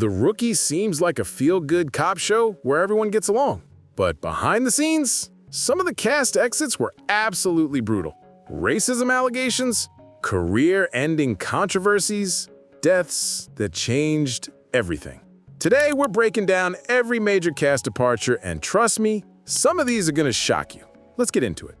The Rookie seems like a feel-good cop show where everyone gets along. But behind the scenes, some of the cast exits were absolutely brutal. Racism allegations, career-ending controversies, deaths that changed everything. Today, we're breaking down every major cast departure, and trust me, some of these are gonna shock you. Let's get into it.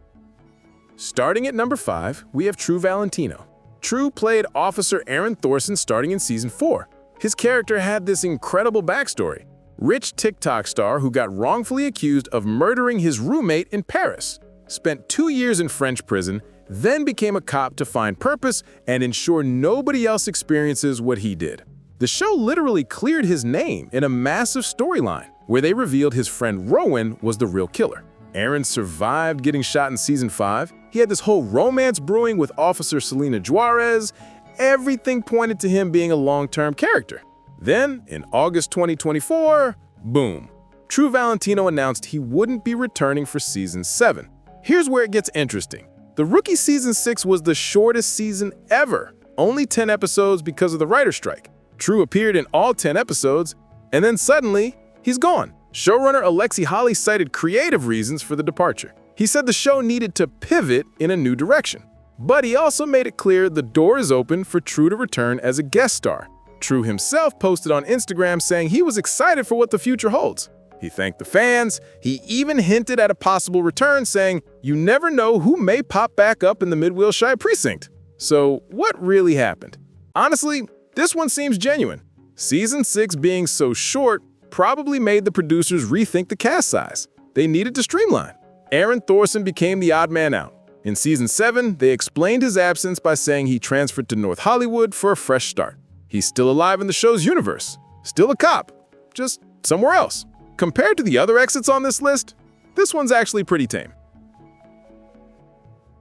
Starting at number 5, we have True Valentino. True played Officer Aaron Thorson starting in Season 4. His character had this incredible backstory. Rich TikTok star who got wrongfully accused of murdering his roommate in Paris, spent 2 years in French prison, then became a cop to find purpose and ensure nobody else experiences what he did. The show literally cleared his name in a massive storyline where they revealed his friend Rowan was the real killer. Aaron survived getting shot in Season 5. He had this whole romance brewing with Officer Selena Juarez. Everything pointed to him being a long-term character. Then, in August 2024, boom. True Valentino announced he wouldn't be returning for Season 7. Here's where it gets interesting. The Rookie Season 6 was the shortest season ever, only 10 episodes because of the writer's strike. True appeared in all 10 episodes, and then suddenly, he's gone. Showrunner Alexi Hawley cited creative reasons for the departure. He said the show needed to pivot in a new direction. But he also made it clear the door is open for True to return as a guest star. True himself posted on Instagram saying he was excited for what the future holds. He thanked the fans. He even hinted at a possible return, saying, "You never know who may pop back up in the Mid-Wilshire precinct." So what really happened? Honestly, this one seems genuine. Season 6 being so short probably made the producers rethink the cast size. They needed to streamline. Aaron Thorson became the odd man out. In Season 7, they explained his absence by saying he transferred to North Hollywood for a fresh start. He's still alive in the show's universe, still a cop, just somewhere else. Compared to the other exits on this list, this one's actually pretty tame.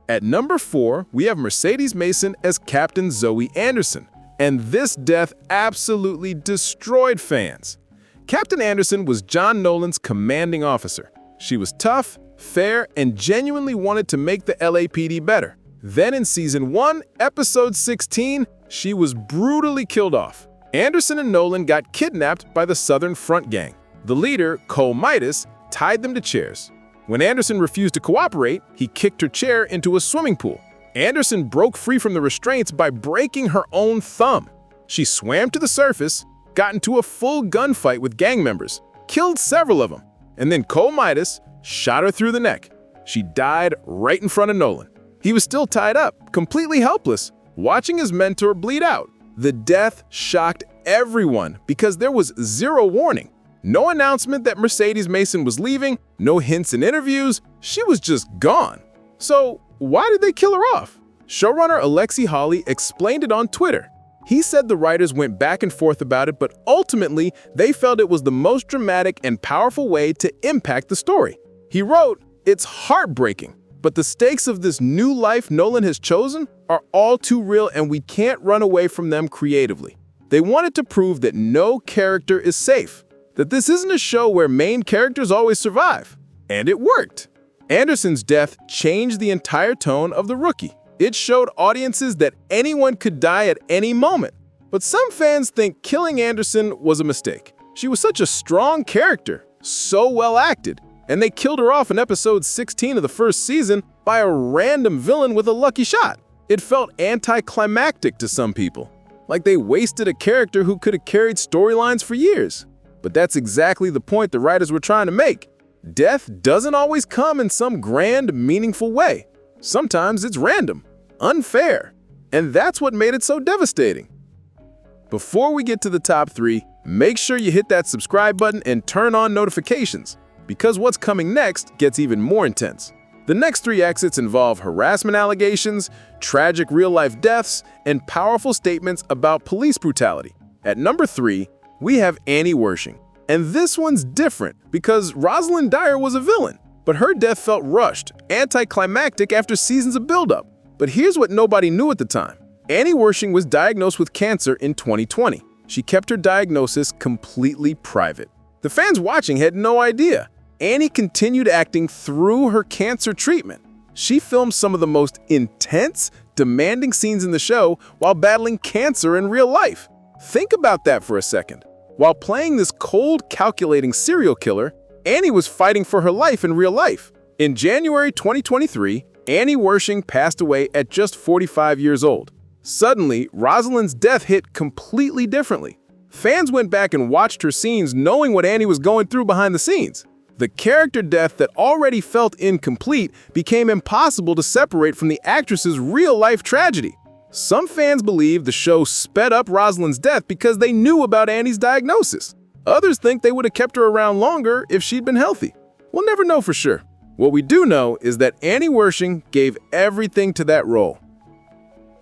At number 4, we have Mercedes Mason as Captain Zoe Anderson, and this death absolutely destroyed fans. Captain Anderson was John Nolan's commanding officer. She was tough, fair, and genuinely wanted to make the LAPD better. Then in Season 1, Episode 16, she was brutally killed off. Anderson and Nolan got kidnapped by the Southern Front Gang. The leader, Cole Midas, tied them to chairs. When Anderson refused to cooperate, he kicked her chair into a swimming pool. Anderson broke free from the restraints by breaking her own thumb. She swam to the surface, got into a full gunfight with gang members, killed several of them, and then Cole Midas shot her through the neck. She died right in front of Nolan. He was still tied up, completely helpless, watching his mentor bleed out. The death shocked everyone because there was zero warning. No announcement that Mercedes Mason was leaving, no hints in interviews, she was just gone. So why did they kill her off? Showrunner Alexi Hawley explained it on Twitter. He said the writers went back and forth about it, but ultimately they felt it was the most dramatic and powerful way to impact the story. He wrote, "It's heartbreaking, but the stakes of this new life Nolan has chosen are all too real and we can't run away from them creatively." They wanted to prove that no character is safe, that this isn't a show where main characters always survive. And it worked. Anderson's death changed the entire tone of The Rookie. It showed audiences that anyone could die at any moment. But some fans think killing Anderson was a mistake. She was such a strong character, so well acted, and they killed her off in episode 16 of the first season by a random villain with a lucky shot. It felt anticlimactic to some people, like they wasted a character who could have carried storylines for years. But that's exactly the point the writers were trying to make. Death doesn't always come in some grand, meaningful way. Sometimes it's random, unfair, and that's what made it so devastating. Before we get to the top 3, make sure you hit that subscribe button and turn on notifications, because what's coming next gets even more intense. The next 3 exits involve harassment allegations, tragic real-life deaths, and powerful statements about police brutality. At number 3, we have Annie Wersching. And this one's different because Rosalind Dyer was a villain, but her death felt rushed, anticlimactic after seasons of buildup. But here's what nobody knew at the time. Annie Wersching was diagnosed with cancer in 2020. She kept her diagnosis completely private. The fans watching had no idea. Annie continued acting through her cancer treatment. She filmed some of the most intense, demanding scenes in the show while battling cancer in real life. Think about that for a second. While playing this cold, calculating serial killer, Annie was fighting for her life in real life. In January 2023, Annie Wersching passed away at just 45 years old. Suddenly, Rosalind's death hit completely differently. Fans went back and watched her scenes knowing what Annie was going through behind the scenes. The character death that already felt incomplete became impossible to separate from the actress's real-life tragedy. Some fans believe the show sped up Rosalind's death because they knew about Annie's diagnosis. Others think they would have kept her around longer if she'd been healthy. We'll never know for sure. What we do know is that Annie Wersching gave everything to that role.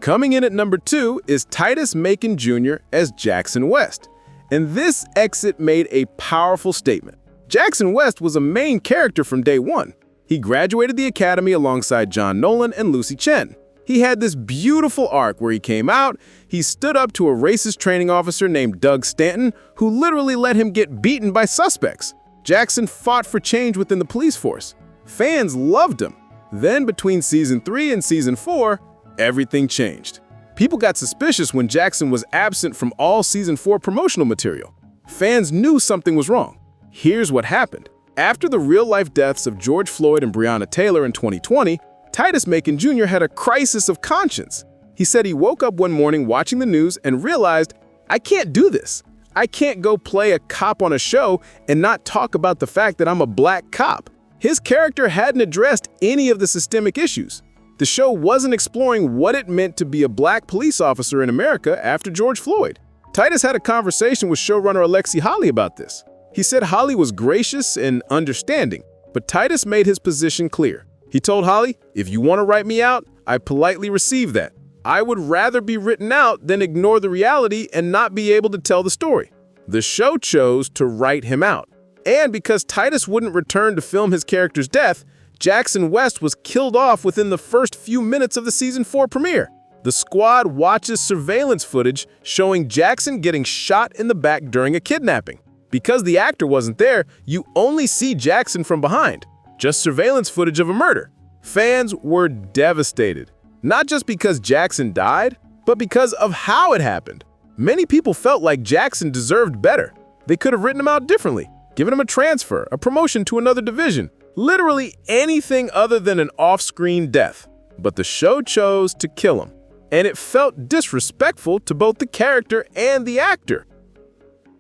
Coming in at number 2 is Titus Macon Jr. as Jackson West. And this exit made a powerful statement. Jackson West was a main character from day one. He graduated the academy alongside John Nolan and Lucy Chen. He had this beautiful arc where he came out, he stood up to a racist training officer named Doug Stanton, who literally let him get beaten by suspects. Jackson fought for change within the police force. Fans loved him. Then between season 3 and season 4, everything changed. People got suspicious when Jackson was absent from all season 4 promotional material. Fans knew something was wrong. Here's what happened. After the real-life deaths of George Floyd and Breonna Taylor in 2020, Titus Macon Jr. had a crisis of conscience. He said he woke up one morning watching the news and realized, I can't do this. I can't go play a cop on a show and not talk about the fact that I'm a black cop. His character hadn't addressed any of the systemic issues. The show wasn't exploring what it meant to be a black police officer in America after George Floyd. Titus had a conversation with showrunner Alexi Holly about this. He said Holly was gracious and understanding, but Titus made his position clear. He told Holly, if you want to write me out, I politely receive that. I would rather be written out than ignore the reality and not be able to tell the story. The show chose to write him out. And because Titus wouldn't return to film his character's death, Jackson West was killed off within the first few minutes of the season 4 premiere. The squad watches surveillance footage showing Jackson getting shot in the back during a kidnapping. Because the actor wasn't there, you only see Jackson from behind, just surveillance footage of a murder. Fans were devastated, not just because Jackson died, but because of how it happened. Many people felt like Jackson deserved better. They could have written him out differently, given him a transfer, a promotion to another division, literally anything other than an off-screen death. But the show chose to kill him, and it felt disrespectful to both the character and the actor.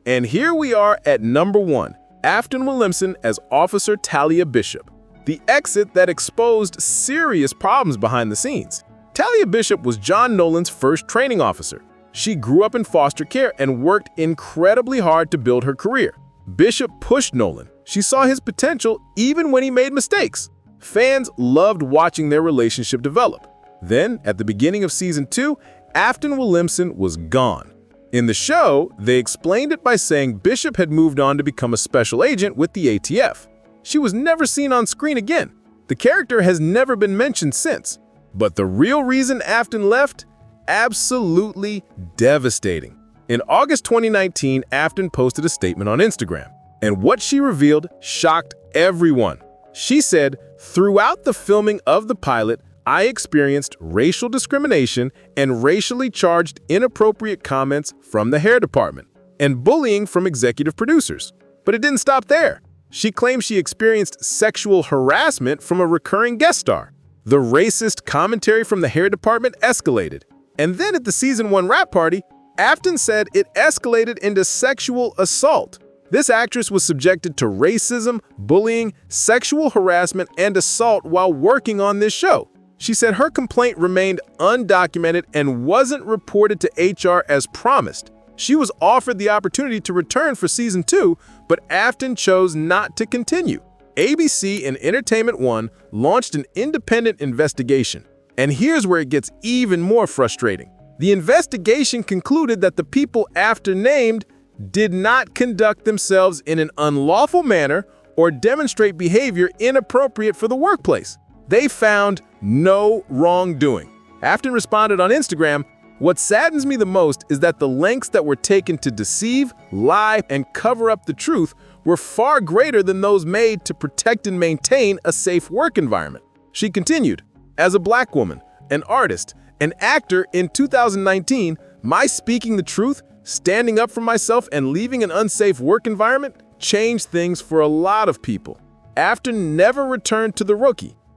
And here we are at number 1, Afton Williamson as Officer Talia Bishop, the exit that exposed serious problems behind the scenes. Talia Bishop was John Nolan's first training officer. She grew up in foster care and worked incredibly hard to build her career. Bishop pushed Nolan. She saw his potential even when he made mistakes. Fans loved watching their relationship develop. Then, at the beginning of season 2, Afton Williamson was gone. In the show, they explained it by saying Bishop had moved on to become a special agent with the ATF. She was never seen on screen again. The character has never been mentioned since. But the real reason Afton left? Absolutely devastating. In August 2019, Afton posted a statement on Instagram, and what she revealed shocked everyone. She said, throughout the filming of the pilot, I experienced racial discrimination and racially charged inappropriate comments from the hair department and bullying from executive producers. But it didn't stop there. She claimed she experienced sexual harassment from a recurring guest star. The racist commentary from the hair department escalated. And then at the season 1 wrap party, Afton said it escalated into sexual assault. This actress was subjected to racism, bullying, sexual harassment, and assault while working on this show. She said her complaint remained undocumented and wasn't reported to HR as promised. She was offered the opportunity to return for season 2, but Afton chose not to continue. ABC and Entertainment One launched an independent investigation. And here's where it gets even more frustrating. The investigation concluded that the people Afton named did not conduct themselves in an unlawful manner or demonstrate behavior inappropriate for the workplace. They found no wrongdoing. Afton responded on Instagram, "What saddens me the most is that the lengths that were taken to deceive, lie, and cover up the truth were far greater than those made to protect and maintain a safe work environment." She continued, "As a black woman, an artist, an actor in 2019, my speaking the truth Standing up for myself and leaving an unsafe work environment changed things for a lot of people. After never returned to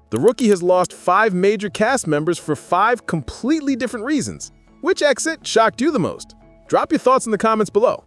The Rookie has lost 5 major cast members for 5 completely different reasons. Which exit shocked you the most? Drop your thoughts in the comments below.